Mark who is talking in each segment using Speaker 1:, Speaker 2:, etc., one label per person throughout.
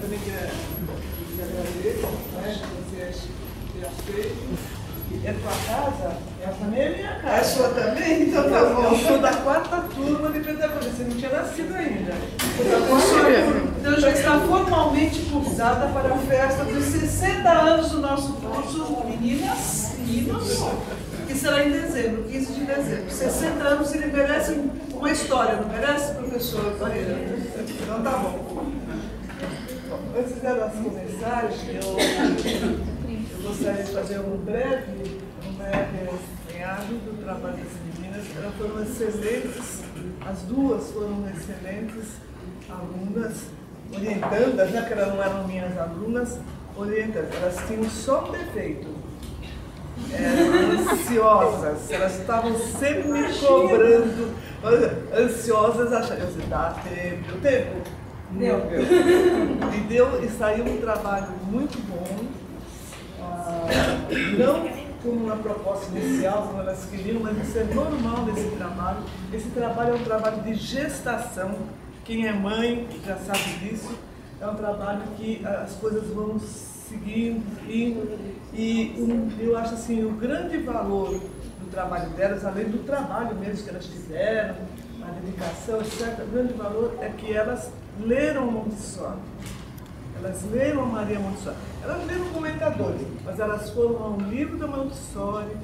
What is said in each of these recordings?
Speaker 1: também quero te agradecer, né, por você ter aceito. É tua casa? Essa também é minha casa.
Speaker 2: É sua também? Então tá bom.
Speaker 1: Eu sou da 4ª turma de pedagogia, você não tinha nascido ainda. Então já está formalmente cursada para a festa dos 60 anos do nosso curso, meninas, meninos, que será em dezembro, 15 de dezembro. 60 anos, ele merece uma história, não merece, professor Barreira? Então tá bom. Antes delas começarem, eu gostaria de fazer um breve apanhado do trabalho das meninas. Elas foram excelentes, as duas foram excelentes alunas, orientandas, né, que elas não eram minhas alunas, orientandas. Elas tinham só um defeito. Eram ansiosas, elas estavam sempre me cobrando, ansiosas, achando, você dá tempo, deu tempo? Deu. E saiu um trabalho muito bom, não como uma proposta inicial, como elas queriam, mas isso é normal nesse trabalho. Esse trabalho é um trabalho de gestação. Quem é mãe já sabe disso. É um trabalho que as coisas vão seguindo, e eu acho assim, o grande valor do trabalho delas, além do trabalho mesmo que elas tiveram, a dedicação, etc., o grande valor é que elas leram Montessori. Elas leram a Maria Montessori. Elas leram comentadores, mas elas foram ao livro da Montessori,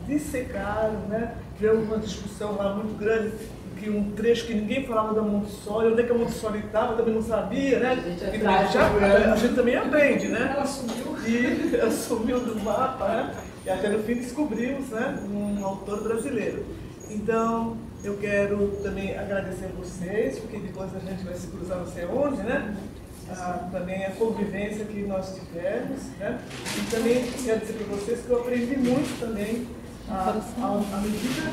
Speaker 1: dissecaram, né? Tivemos uma discussão lá muito grande, que um trecho que ninguém falava da Montessori, onde é que a Montessori estava, também não sabia, né? A gente também aprende, né?
Speaker 2: Ela sumiu.
Speaker 1: E ela sumiu do mapa, né? E até no fim descobrimos, né, um autor brasileiro. Então, eu quero também agradecer a vocês, porque depois a gente vai se cruzar não sei onde, né? Também a convivência que nós tivemos, né? E também quero dizer para vocês que eu aprendi muito também à medida,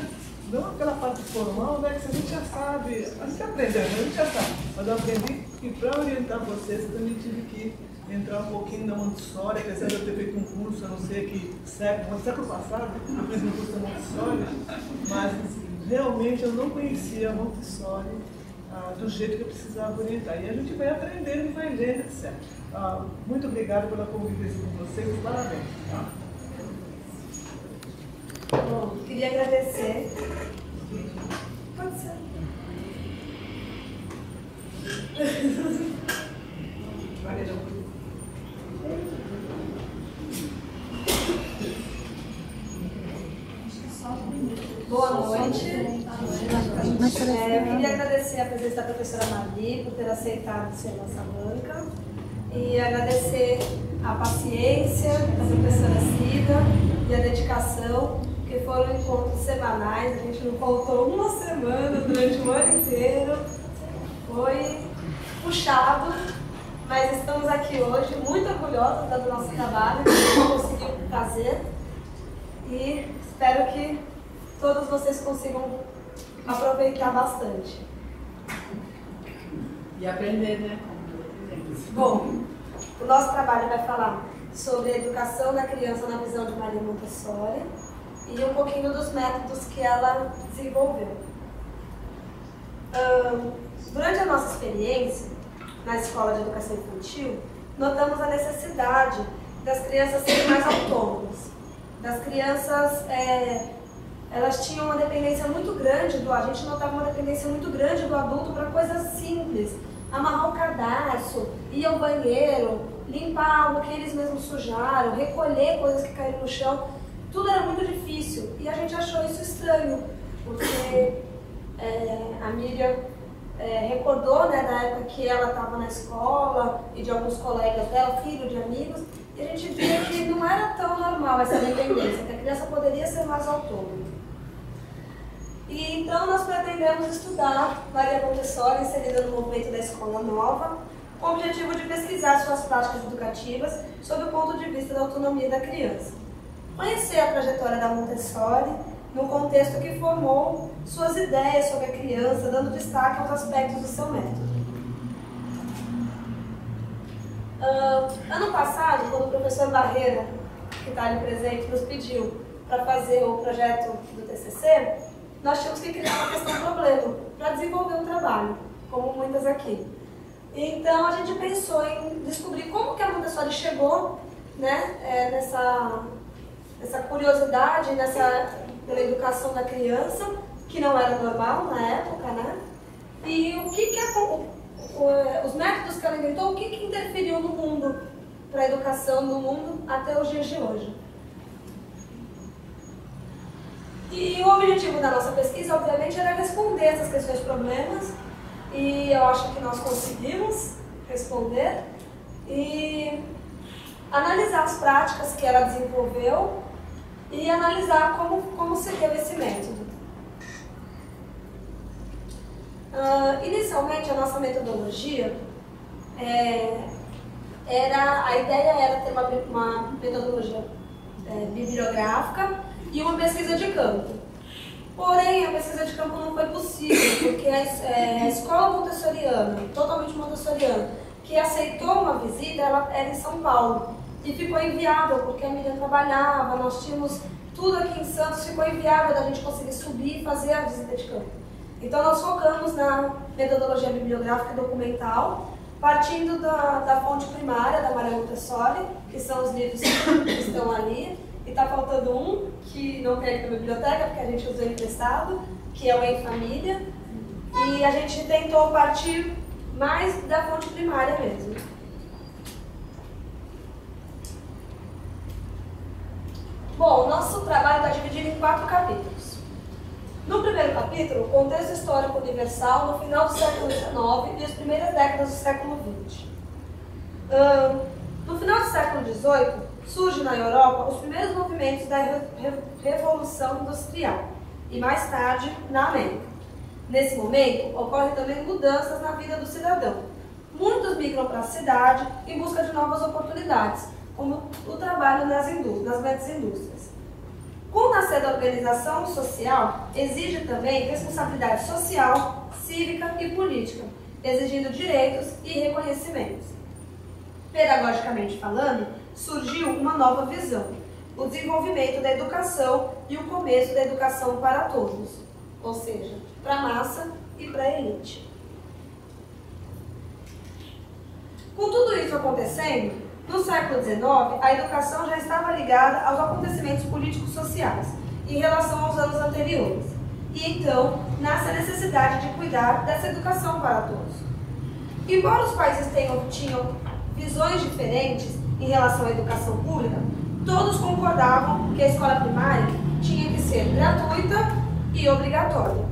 Speaker 1: não aquela parte formal, né? Que a gente já sabe, a gente aprendeu, a gente já sabe, mas eu aprendi que para orientar vocês eu também tive que entrar um pouquinho na Montessori, apesar de eu ter feito um curso, eu não sei que século, no século passado, eu fiz um curso da Montessori, mas realmente eu não conhecia a Montessori do jeito que eu precisava orientar. E a gente vai aprendendo e vai lendo, etc. Muito obrigada pela convivência com vocês, parabéns. Tá?
Speaker 3: Bom, queria agradecer. Pode ser. Boa noite. Eu queria agradecer a presença da professora Marli por ter aceitado ser nossa banca e agradecer a paciência da professora Cida e a dedicação, que foram encontros semanais. A gente não faltou uma semana durante o ano inteiro. Foi puxado, mas estamos aqui hoje muito orgulhosos do nosso trabalho, que a gente conseguiu fazer, e espero que todos vocês consigam aproveitar bastante.
Speaker 2: E aprender, né?
Speaker 3: Bom, o nosso trabalho vai falar sobre a educação da criança na visão de Maria Montessori e um pouquinho dos métodos que ela desenvolveu. Durante a nossa experiência na Escola de Educação Infantil, notamos a necessidade das crianças serem mais autônomas. Das crianças, elas tinham uma dependência muito grande a gente notava uma dependência muito grande do adulto para coisas simples. Amarrar o cadarço, ir ao banheiro, limpar algo que eles mesmos sujaram, recolher coisas que caíram no chão. Tudo era muito difícil e a gente achou isso estranho, porque a Miriam recordou, né, da época que ela estava na escola e de alguns colegas dela, filho de amigos, e a gente via que não era tão normal essa dependência, que a criança poderia ser mais autônoma. E então nós pretendemos estudar Maria Montessori inserida no movimento da Escola Nova, com o objetivo de pesquisar suas práticas educativas sob o ponto de vista da autonomia da criança. Conhecer a trajetória da Montessori no contexto que formou suas ideias sobre a criança, dando destaque aos aspectos do seu método. Ano passado, quando o professor Barreira, que está ali presente, nos pediu para fazer o projeto do TCC, nós tínhamos que criar uma questão-problema para desenvolver o trabalho, como muitas aqui. Então a gente pensou em descobrir como que a Montessori chegou, né, nessa curiosidade, pela educação da criança, que não era normal na época, né? E o que os métodos que ela inventou, o que interferiu no mundo, para a educação no mundo até os dias de hoje. E o objetivo da nossa pesquisa, obviamente, era responder essas questões, problemas, e eu acho que nós conseguimos responder, e analisar as práticas que ela desenvolveu e analisar como se deu esse método. Inicialmente, a nossa metodologia, a ideia era ter uma metodologia bibliográfica e uma pesquisa de campo. Porém, a pesquisa de campo não foi possível, porque a escola montessoriana, totalmente montessoriana, que aceitou uma visita, ela era em São Paulo. E ficou inviável, porque a Miriam trabalhava, nós tínhamos tudo aqui em Santos, ficou inviável da gente conseguir subir e fazer a visita de campo. Então nós focamos na metodologia bibliográfica e documental, partindo da fonte primária da Maria Montessori, que são os livros que estão ali, e está faltando um, que não tem aqui na biblioteca, porque a gente usou emprestado, que é o Em Família, e a gente tentou partir mais da fonte primária mesmo. Bom, o nosso trabalho está dividido em 4 capítulos. No primeiro capítulo, o contexto histórico universal no final do século XIX e as primeiras décadas do século XX. No final do século XVIII, surgem na Europa os primeiros movimentos da Revolução Industrial e mais tarde na América. Nesse momento, ocorrem também mudanças na vida do cidadão. Muitos migram para a cidade em busca de novas oportunidades, como o trabalho nas grandes indústrias. Com o nascer da organização social, exige também responsabilidade social, cívica e política, exigindo direitos e reconhecimentos. Pedagogicamente falando, surgiu uma nova visão, o desenvolvimento da educação e o começo da educação para todos, ou seja, para a massa e para a elite. Com tudo isso acontecendo, no século XIX, a educação já estava ligada aos acontecimentos políticos sociais em relação aos anos anteriores. E então, nasce a necessidade de cuidar dessa educação para todos. Embora os países tinham visões diferentes em relação à educação pública, todos concordavam que a escola primária tinha que ser gratuita e obrigatória.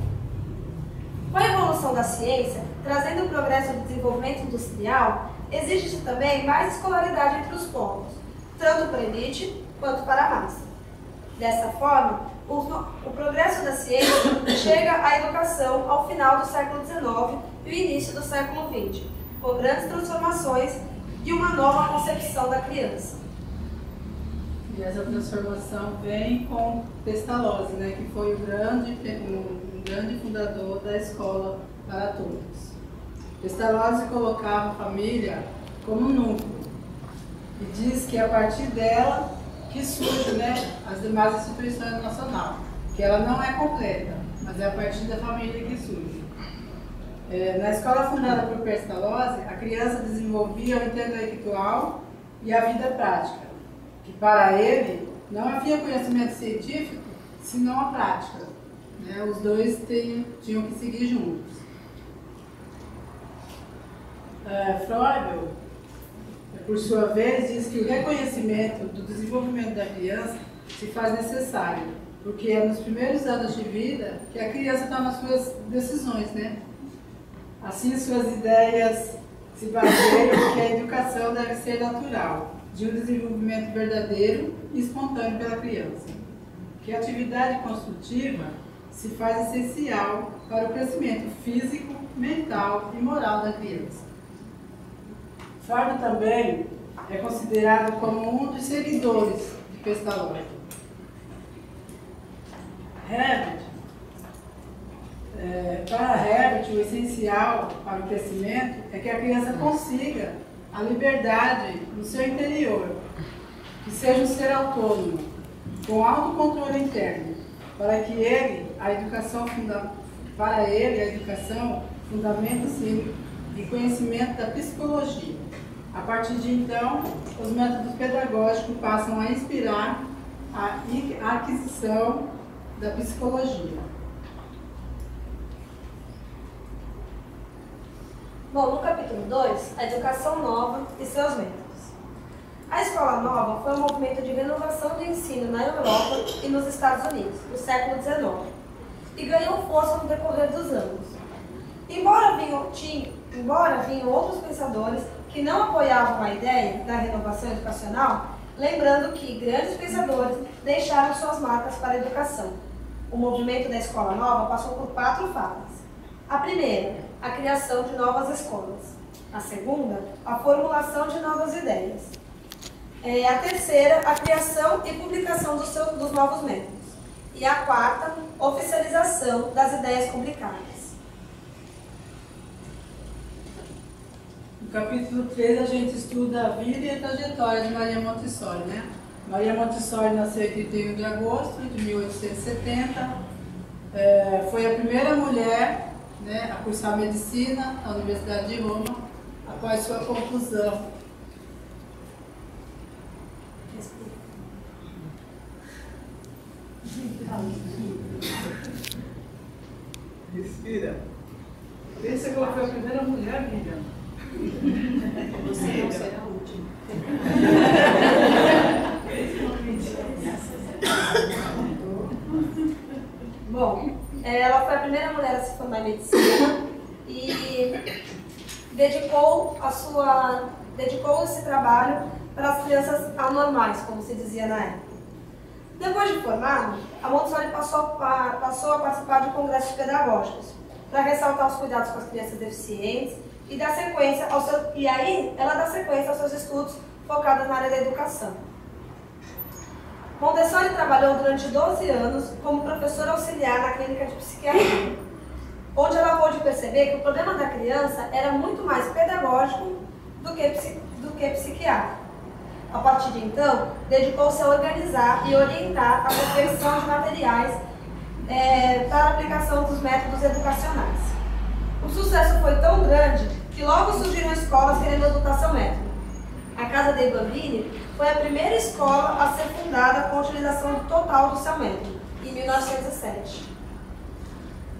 Speaker 3: Com a evolução da ciência, trazendo o progresso do desenvolvimento industrial, exige-se também mais escolaridade entre os povos, tanto para a elite quanto para a massa. Dessa forma, o progresso da ciência chega à educação ao final do século XIX e o início do século XX, com grandes transformações e uma nova concepção da criança.
Speaker 2: E essa transformação vem com Pestalozzi, né, que foi um grande fundador da Escola para Todos. Pestalozzi colocava a família como núcleo e diz que é a partir dela que surge, né, as demais instituições nacionais, que ela não é completa, mas é a partir da família que surge. Na escola fundada por Pestalozzi, a criança desenvolvia o intelectual e a vida prática, que para ele não havia conhecimento científico, senão a prática. Né? Os dois tinham que seguir juntos. Freud, por sua vez, diz que o reconhecimento do desenvolvimento da criança se faz necessário, porque é nos primeiros anos de vida que a criança toma suas decisões, né? Assim, suas ideias se baseiam que a educação deve ser natural, de um desenvolvimento verdadeiro e espontâneo pela criança. Que a atividade construtiva se faz essencial para o crescimento físico, mental e moral da criança. Freud também é considerado como um dos seguidores de Pestalozzi. Herbert, para Herbert, o essencial para o crescimento é que a criança consiga a liberdade no seu interior, que seja um ser autônomo, com autocontrole interno, para que a educação fundamenta-se e conhecimento da psicologia. A partir de então, os métodos pedagógicos passam a inspirar a aquisição da psicologia.
Speaker 3: Bom, no capítulo 2, a educação nova e seus métodos. A escola nova foi um movimento de renovação do ensino na Europa e nos Estados Unidos, no século XIX, e ganhou força no decorrer dos anos. Embora vinham outros pensadores que não apoiavam a ideia da renovação educacional, lembrando que grandes pensadores deixaram suas marcas para a educação. O movimento da escola nova passou por 4 fases. A primeira, a criação de novas escolas. A segunda, a formulação de novas ideias. A terceira, a criação e publicação dos novos métodos. E a quarta, oficialização das ideias publicadas.
Speaker 2: No capítulo 3, a gente estuda a vida e a trajetória de Maria Montessori, né? Maria Montessori nasceu em 31 de agosto de 1870, foi a primeira mulher, né, a cursar medicina na Universidade de Roma, após sua conclusão.
Speaker 1: Respira. Pensa que ela foi a primeira mulher, Miriam.
Speaker 4: Você não será a última.
Speaker 3: Bom, ela foi a primeira mulher a se formar em medicina e dedicou esse trabalho para as crianças anormais, como se dizia na época. Depois de formada, a Montessori passou a participar de congressos pedagógicos para ressaltar os cuidados com as crianças deficientes e ela dá sequência aos seus estudos focados na área da educação. Montessori trabalhou durante 12 anos como professora auxiliar na clínica de psiquiatria, onde ela pôde perceber que o problema da criança era muito mais pedagógico do que psiquiátrico. A partir de então, dedicou-se a organizar e orientar a confecção de materiais para a aplicação dos métodos educacionais. O sucesso foi tão grande que logo surgiram escolas querendo adotar seu método. A Casa dei Bambini foi a primeira escola a ser fundada com a utilização total do seu método, em 1907.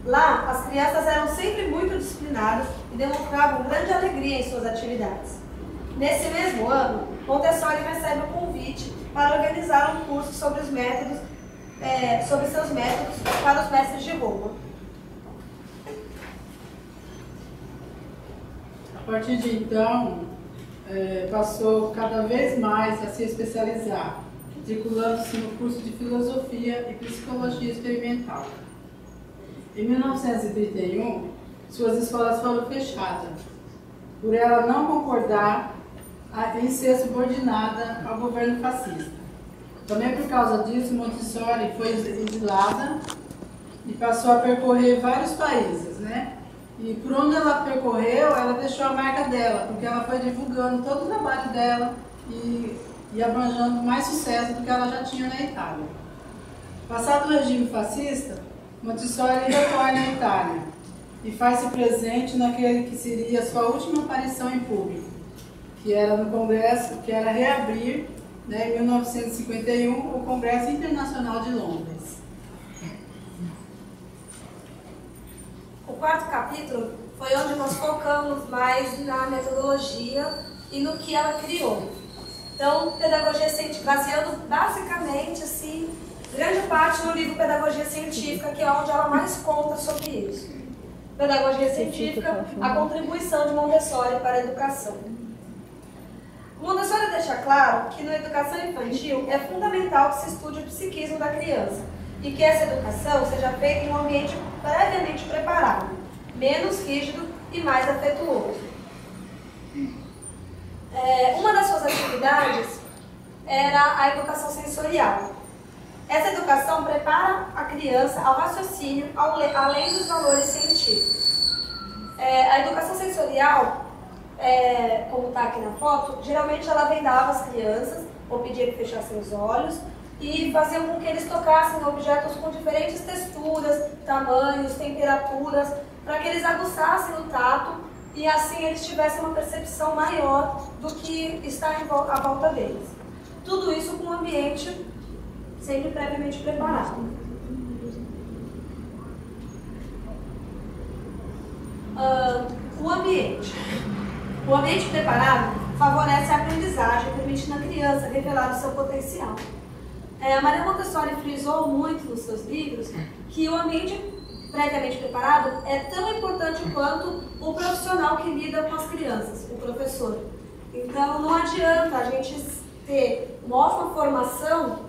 Speaker 3: Lá, as crianças eram sempre muito disciplinadas e demonstravam grande alegria em suas atividades. Nesse mesmo ano, Montessori recebe um convite para organizar um curso sobre seus métodos para os mestres de Roma.
Speaker 2: A partir de então, passou cada vez mais a se especializar, matriculando-se no curso de Filosofia e Psicologia Experimental. Em 1931, suas escolas foram fechadas, por ela não concordar em ser subordinada ao governo fascista. Também por causa disso, Montessori foi exilada e passou a percorrer vários países, né? E por onde ela percorreu, ela deixou a marca dela, porque ela foi divulgando todo o trabalho dela e abranjando mais sucesso do que ela já tinha na Itália. Passado o regime fascista, Montessori retorna à Itália e faz-se presente naquele que seria sua última aparição em público, que era no Congresso, que era reabrir, né, em 1951, o Congresso Internacional de Londres.
Speaker 3: O quarto capítulo foi onde nós focamos mais na metodologia e no que ela criou. Então, pedagogia científica, baseando basicamente, assim, grande parte no livro Pedagogia Científica, que é onde ela mais conta sobre isso. Pedagogia Científica, a contribuição de Montessori para a educação. Montessori deixa claro que na educação infantil é fundamental que se estude o psiquismo da criança e que essa educação seja feita em um ambiente previamente preparado, menos rígido e mais afetuoso. Uma das suas atividades era a educação sensorial. Essa educação prepara a criança ao raciocínio, além dos valores científicos. A educação sensorial, como está aqui na foto, geralmente ela vendava as crianças, ou pedia que fechassem os olhos, e faziam com que eles tocassem objetos com diferentes texturas, tamanhos, temperaturas, para que eles aguçassem o tato e assim eles tivessem uma percepção maior do que está à volta deles. Tudo isso com um ambiente sempre previamente preparado. O ambiente preparado favorece a aprendizagem, permitindo à criança revelar o seu potencial. A Maria Montessori frisou muito nos seus livros que o ambiente previamente preparado é tão importante quanto o profissional que lida com as crianças, o professor. Então não adianta a gente ter uma ótima formação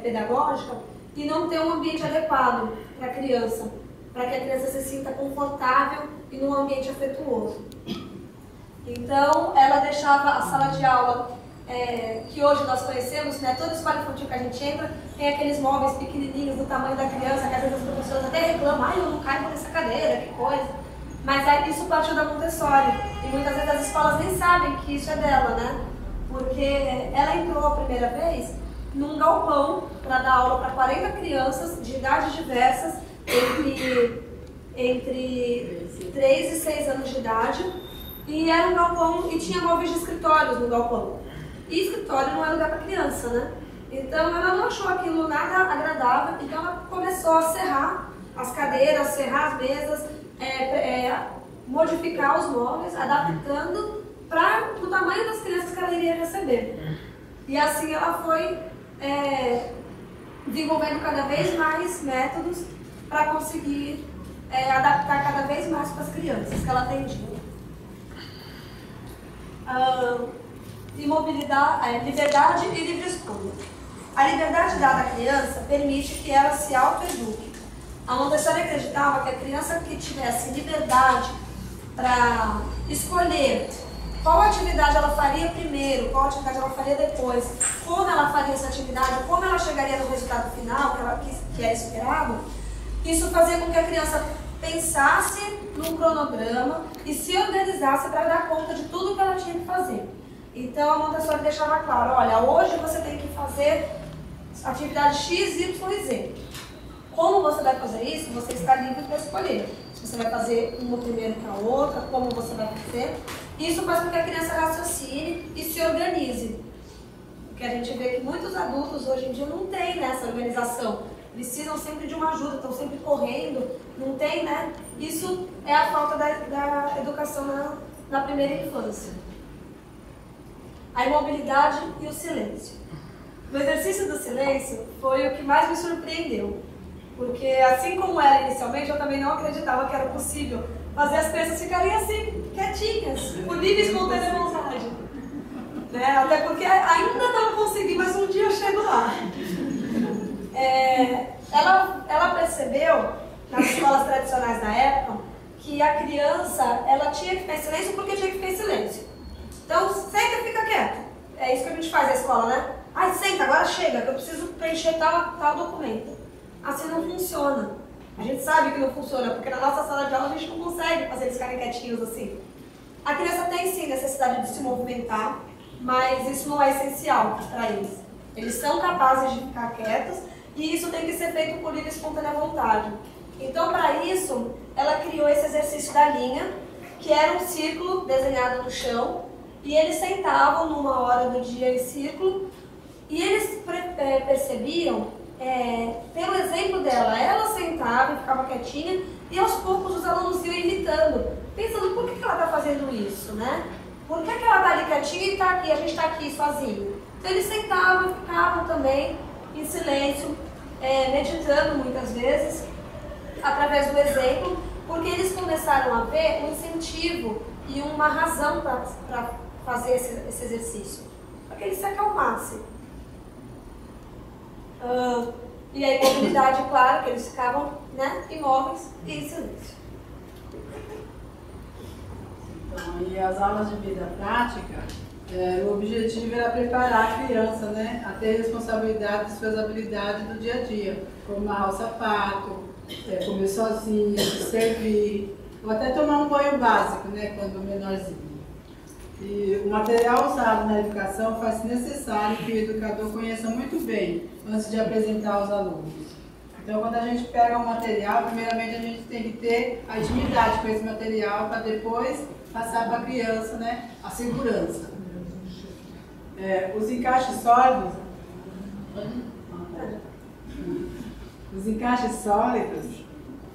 Speaker 3: pedagógica e não ter um ambiente adequado para a criança, para que a criança se sinta confortável e num ambiente afetuoso. Então, ela deixava a sala de aula, que hoje nós conhecemos, né? Toda escola infantil que a gente entra, tem aqueles móveis pequenininhos do tamanho da criança, que às vezes as professoras até reclamam, ai, eu não caibo nessa cadeira, que coisa. Mas aí isso partiu da Montessori, e muitas vezes as escolas nem sabem que isso é dela, né? Porque ela entrou a primeira vez num galpão para dar aula para 40 crianças de idades diversas, entre 3 e 6 anos de idade, e era um galpão e tinha móveis de escritórios no galpão. E escritório não é lugar para criança, né? Então ela não achou aquilo nada agradável, então ela começou a serrar as cadeiras, serrar as mesas, modificar os móveis, adaptando para o tamanho das crianças que ela iria receber. E assim ela foi desenvolvendo cada vez mais métodos para conseguir adaptar cada vez mais para as crianças que ela atendia. Liberdade e livre escolha. A liberdade dada à criança permite que ela se autoeduque. A Montessori acreditava que a criança que tivesse liberdade para escolher qual atividade ela faria primeiro, qual atividade ela faria depois, como ela faria essa atividade, como ela chegaria no resultado final que era esperado, isso fazia com que a criança pensasse num cronograma e se organizasse para dar conta de tudo que ela tinha que fazer. Então a Montessori deixava claro, olha, hoje você tem que fazer atividade X, Y e Z. Como você vai fazer isso, você está livre para escolher. Se você vai fazer uma primeiro que a outra, como você vai fazer. Isso faz com que a criança raciocine e se organize. Porque a gente vê que muitos adultos hoje em dia não têm essa organização. Precisam sempre de uma ajuda, estão sempre correndo, não tem, né? Isso é a falta da educação na primeira infância. A imobilidade e o silêncio. O exercício do silêncio foi o que mais me surpreendeu. Porque assim como era inicialmente, eu também não acreditava que era possível fazer as crianças ficarem assim, quietinhas, por livre e espontânea vontade. Né? Até porque ainda não consegui, mas um dia eu chego lá. Ela percebeu, nas escolas tradicionais da época, que a criança ela tinha que ficar em silêncio porque tinha que ficar em silêncio. Então, senta e fica quieto. É isso que a gente faz na escola, né? Ai, senta, agora chega, que eu preciso preencher tal documento. Assim não funciona. A gente sabe que não funciona, porque na nossa sala de aula a gente não consegue fazer eles ficarem quietinhos assim. A criança tem sim necessidade de se movimentar, mas isso não é essencial para eles. Eles são capazes de ficar quietos e isso tem que ser feito por livre e espontânea vontade. Então, para isso, ela criou esse exercício da linha, que era um círculo desenhado no chão, e eles sentavam numa hora do dia em círculo, e eles percebiam, pelo exemplo dela, ela sentava e ficava quietinha, e aos poucos os alunos iam imitando, pensando, por que ela está fazendo isso, né? Por que ela está ali quietinha e tá aqui, a gente está aqui sozinho? Então eles sentavam e ficavam também em silêncio, meditando muitas vezes, através do exemplo, porque eles começaram a ver um incentivo e uma razão para fazer esse exercício, para que eles se acalmassem. E a imobilidade, claro, que eles ficavam, né, imóveis e em silêncio.
Speaker 2: Então, e as aulas de vida prática, o objetivo era preparar a criança, né, a ter responsabilidade de suas habilidades do dia a dia, como amarrar o sapato, comer sozinho, servir, ou até tomar um banho básico, né, quando menorzinho. E o material usado na educação faz necessário que o educador conheça muito bem antes de apresentar aos alunos. Então, quando a gente pega um material, primeiramente a gente tem que ter a intimidade com esse material para depois passar para a criança, né, a segurança. Os encaixes sólidos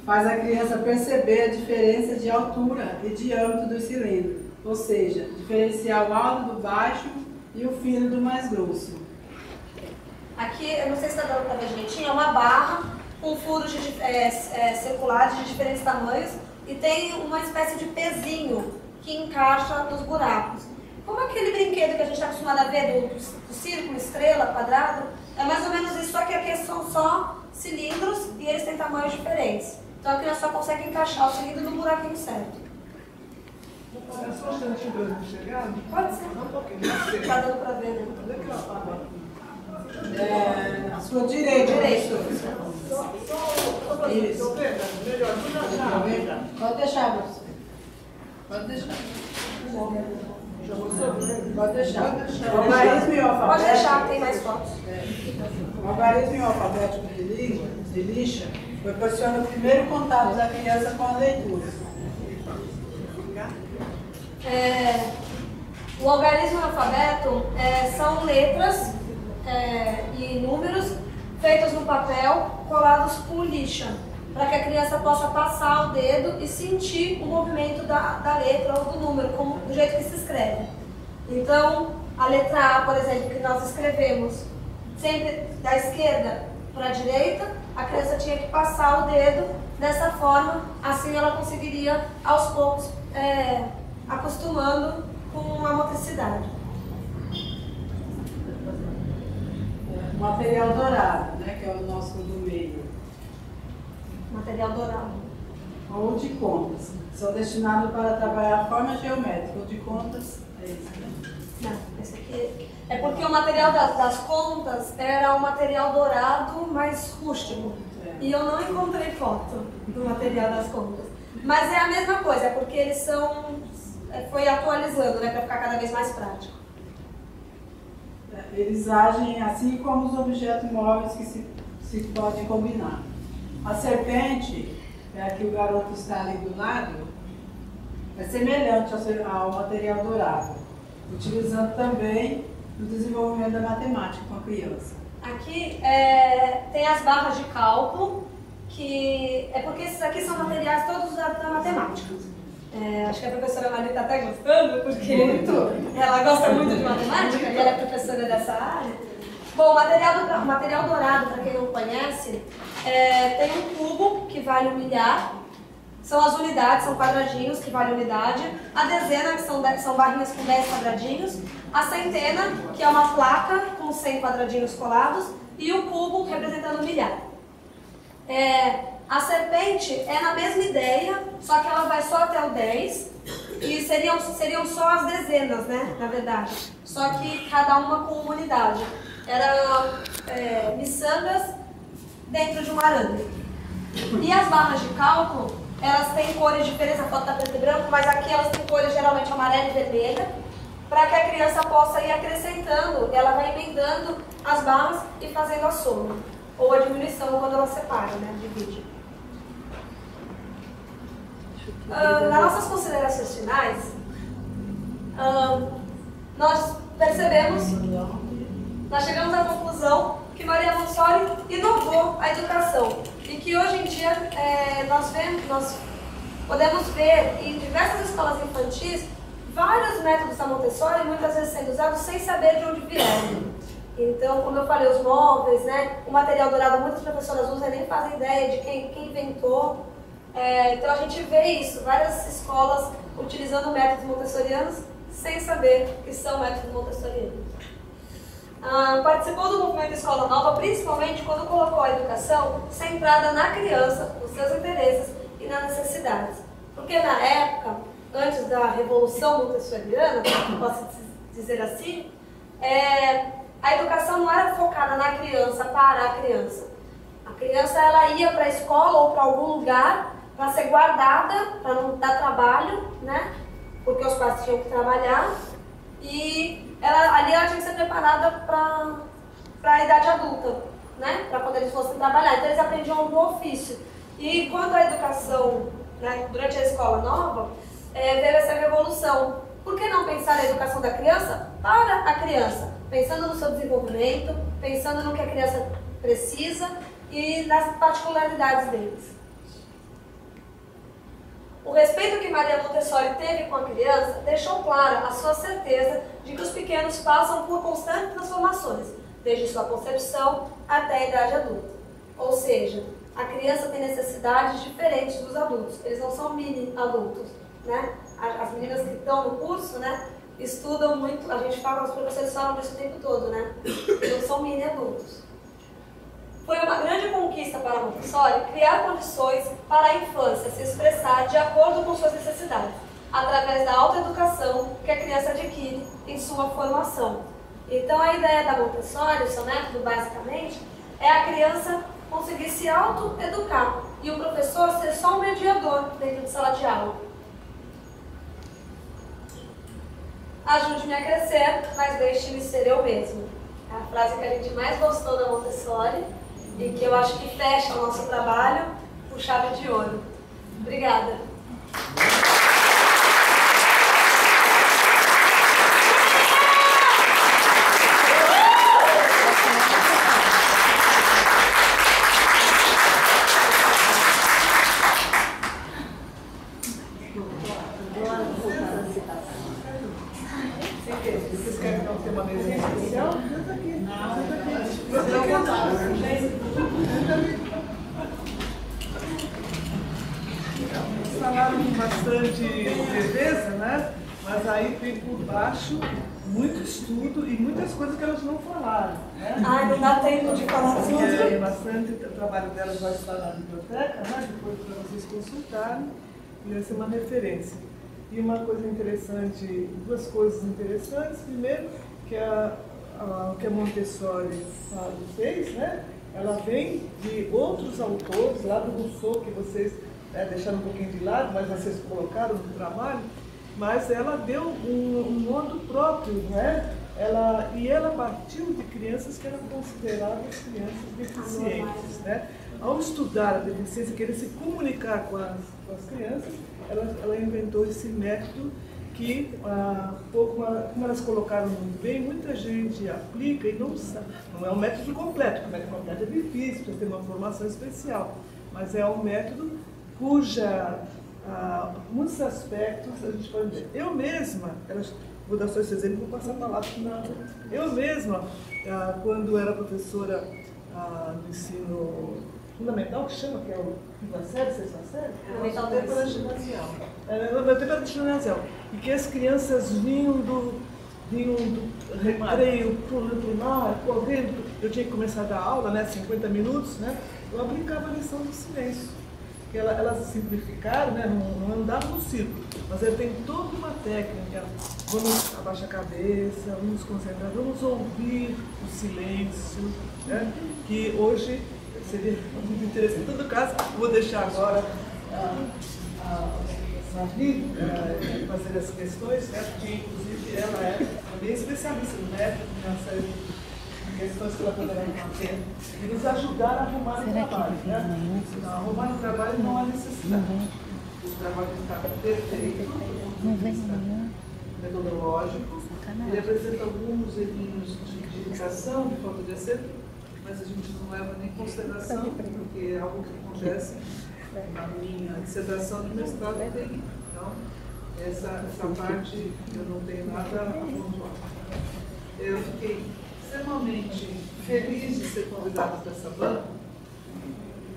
Speaker 2: faz a criança perceber a diferença de altura e diâmetro do cilindro, ou seja, diferenciar o alto do baixo e o fino do mais grosso.
Speaker 3: Aqui, eu não sei se está dando para ver direitinho, é uma barra com furos circulares de diferentes tamanhos e tem uma espécie de pezinho que encaixa nos buracos. Como aquele brinquedo que a gente está acostumado a ver do círculo, estrela, quadrado, é mais ou menos isso, só que aqui são só cilindros e eles têm tamanhos diferentes. Então a criança só consegue encaixar o cilindro no buraquinho certo.
Speaker 1: É só um instante mesmo chegar?
Speaker 3: Pode ser.
Speaker 1: Não, um pouquinho.
Speaker 3: Está dando para ver, né?
Speaker 1: Onde é que ela estava?
Speaker 2: À sua direita. Isso. Pode deixar, professor. Pode deixar. Pode deixar. Algarismo e alfabeto.
Speaker 3: Pode deixar, tem mais fotos.
Speaker 2: O algarismo e o alfabético de língua, de lixa, proporciona o primeiro contato da criança com a leitura.
Speaker 3: O algarismo e o alfabeto são letras e números feitos no papel, colados com lixa, para que a criança possa passar o dedo e sentir o movimento da letra ou do número, do jeito que se escreve. Então, a letra A, por exemplo, que nós escrevemos sempre da esquerda para a direita, a criança tinha que passar o dedo dessa forma, assim ela conseguiria, aos poucos, acostumando com a motricidade.
Speaker 2: O material dourado, né, que é o nosso do meio.
Speaker 3: Material dourado.
Speaker 2: Ou de contas. São destinados para trabalhar a forma geométrica. O de contas é isso, né?
Speaker 3: Não, esse aqui é porque o material das contas era um material dourado mais rústico. E eu não encontrei foto do material das contas. Mas é a mesma coisa, é porque eles foi atualizando, né, para ficar cada vez mais prático.
Speaker 2: Eles agem assim como os objetos móveis que se podem combinar. A serpente, que o garoto está ali do lado, é semelhante ao material dourado, utilizando também no desenvolvimento da matemática com a criança.
Speaker 3: Aqui tem as barras de cálculo, que é porque esses aqui são materiais todos usados na matemática. Acho que a professora Maria está até gostando, porque ela gosta muito de matemática e ela é professora dessa área. Bom, o material dourado, para quem não conhece, tem um cubo que vale 1 milhar, são as unidades, são quadradinhos que vale unidade, a dezena, que são barrinhas com 10 quadradinhos, a centena, que é uma placa com 100 quadradinhos colados, e o cubo representando 1 milhar. A serpente é na mesma ideia, só que ela vai só até o 10, e seriam só as dezenas, né, na verdade, só que cada uma com uma unidade. Eram miçangas dentro de um arame. E as barras de cálculo, elas têm cores diferentes, a foto está preto e branco, mas aqui elas têm cores geralmente amarela e vermelha, para que a criança possa ir acrescentando, ela vai emendando as barras e fazendo a soma, ou a diminuição quando ela separa, né, divide. Nas nossas considerações finais, nós percebemos, nós chegamos à conclusão que Maria Montessori inovou a educação e que hoje em dia nós podemos ver em diversas escolas infantis vários métodos da Montessori, muitas vezes sendo usados sem saber de onde vieram. Então, como eu falei, os móveis, né, o material dourado, muitas professoras usam e nem fazem ideia de quem inventou. Então a gente vê isso, várias escolas utilizando métodos montessorianos sem saber que são métodos montessorianos. Participou do movimento Escola Nova, principalmente quando colocou a educação centrada na criança, nos seus interesses e nas necessidades. Porque na época, antes da Revolução Montessoriana, posso dizer assim, a educação não era focada na criança, para a criança. A criança ela ia para a escola ou para algum lugar para ser guardada, para não dar trabalho, né? Porque os pais tinham que trabalhar. E ali ela tinha que ser preparada para a idade adulta. né, para quando eles fossem trabalhar. Então eles aprendiam algum ofício. E quando a educação, né, durante a escola nova, veio essa revolução. Por que não pensar a educação da criança para a criança? Pensando no seu desenvolvimento, pensando no que a criança precisa e nas particularidades deles. O respeito que Maria Montessori teve com a criança deixou clara a sua certeza de que os pequenos passam por constantes transformações, desde sua concepção até a idade adulta. Ou seja, a criança tem necessidades diferentes dos adultos, eles não são mini-adultos, né? As meninas que estão no curso, né, estudam muito, a gente fala, os professores falam disso o tempo todo, né? Não são mini-adultos. Foi uma grande conquista para a Montessori criar condições para a infância se expressar de acordo com suas necessidades, através da autoeducação que a criança adquire em sua formação. Então a ideia da Montessori, o seu método basicamente, é a criança conseguir se autoeducar e o professor ser só um mediador dentro de sala de aula. Ajude-me a crescer, mas deixe-me ser eu mesmo. É a frase que a gente mais gostou da Montessori e que eu acho que fecha o nosso trabalho com chave de ouro. Obrigada.
Speaker 1: Vocês querem não ter uma mesinha especial? Senta aqui. Eles falaram com bastante leveza, né? Mas aí tem por baixo muito estudo e muitas coisas que elas não falaram, né?
Speaker 3: Ai, não dá tempo de falar tudo.
Speaker 1: Bastante, o trabalho delas vai estar na biblioteca, né? Depois para vocês consultarem, e vai ser uma referência. E uma coisa interessante, duas coisas interessantes. Primeiro, que o que a Montessori fez, né? Ela vem de outros autores, lá do Rousseau, que vocês deixaram um pouquinho de lado, mas vocês colocaram no trabalho, mas ela deu um modo próprio, né? Ela partiu de crianças que eram consideradas crianças deficientes, né? Ao estudar a deficiência, querer se comunicar com as crianças, ela inventou esse método que, como elas colocaram muito bem, muita gente aplica e não sabe. Não é um método completo, porque o método completo é difícil, precisa ter uma formação especial, mas é um método cuja, muitos aspectos a gente pode ver. Eu mesma, vou dar só esse exemplo e vou passar a palavra para eu mesma, quando era professora do ensino fundamental, que chama, que é o quinta série, sexta série?
Speaker 3: Fundamental
Speaker 1: tempo era ginasial. Meu tempo era ginasial. E que as crianças vinham do recreio, primário, correndo. Eu tinha que começar a dar aula, né, 50 minutos, né? Eu aplicava a lição do silêncio. Que elas simplificaram, né, não andavam no círculo, mas ele tem toda uma técnica. Vamos abaixar a cabeça, vamos nos concentrar, vamos ouvir o silêncio, né, que hoje seria muito interessante. Em todo caso, vou deixar agora a Mavi fazer as questões, né, porque inclusive ela é bem especialista no método, nessa questões que ela poderá ter e nos ajudar a arrumar o trabalho, né? Arrumar o trabalho não há necessidade. O trabalho está perfeito, do ponto de vista metodológico. Ele apresenta alguns errinhos de indicação, de falta de acerto, mas a gente não leva nem em consideração, porque é algo que acontece na minha dissertação de mestrado em TI. Então, essa parte eu não tenho nada a pontuar. Eu fiquei extremamente feliz de ser convidada para essa banca,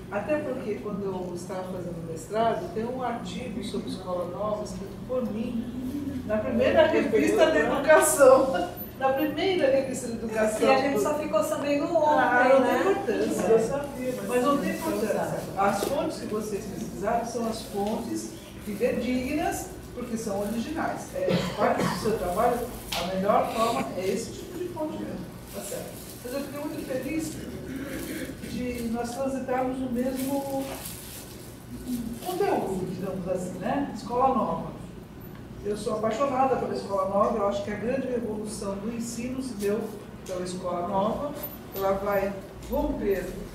Speaker 1: até porque quando eu estava fazendo mestrado, tem um artigo sobre escola nova escrito por mim, na primeira revista de educação. Na primeira revista de educação.
Speaker 3: E a gente só ficou sabendo ontem,
Speaker 1: não
Speaker 3: né?
Speaker 1: tem importância, eu sabia, mas não tem importância. As fontes que vocês pesquisaram são as fontes fidedignas, porque são originais. Parte do seu trabalho, a melhor forma é esse tipo de fonte mesmo. Tá certo. Mas eu fiquei muito feliz de nós transitarmos no mesmo conteúdo, digamos assim, né? Escola nova. Eu sou apaixonada pela escola nova, eu acho que a grande revolução do ensino se deu pela escola nova. Ela vai romper